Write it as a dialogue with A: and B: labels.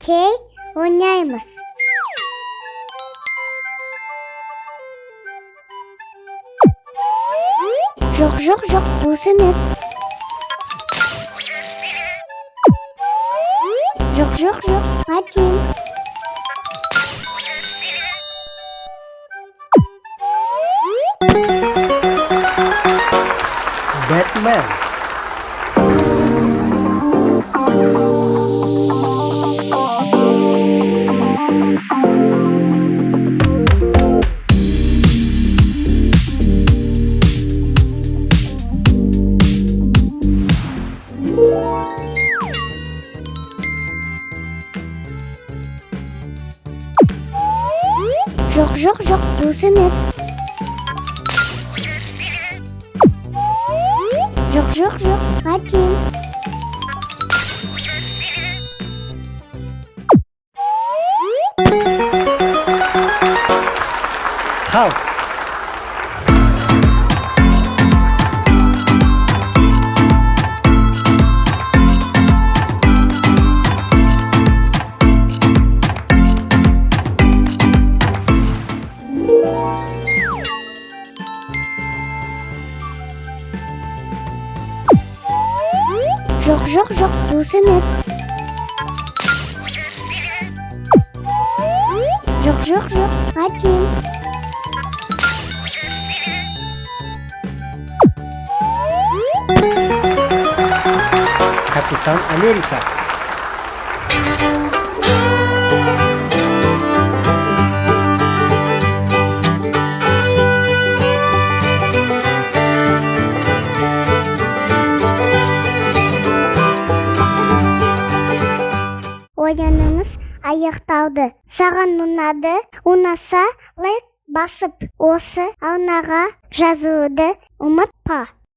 A: Хоккей ойнаймыз. Жоқ, бус эмес. Жоқ, Матин.
B: Batman.
A: Жоқ, бус эмес. Жоқ, Матин.
B: Халк.
A: Жоқ, бус эмес. Жоқ, Матин.
B: Капитан Америка.
A: Ойыныңыз аяқталды. Саған ұнаса лайк басып, осы арнаға жазылуды ұмытпа.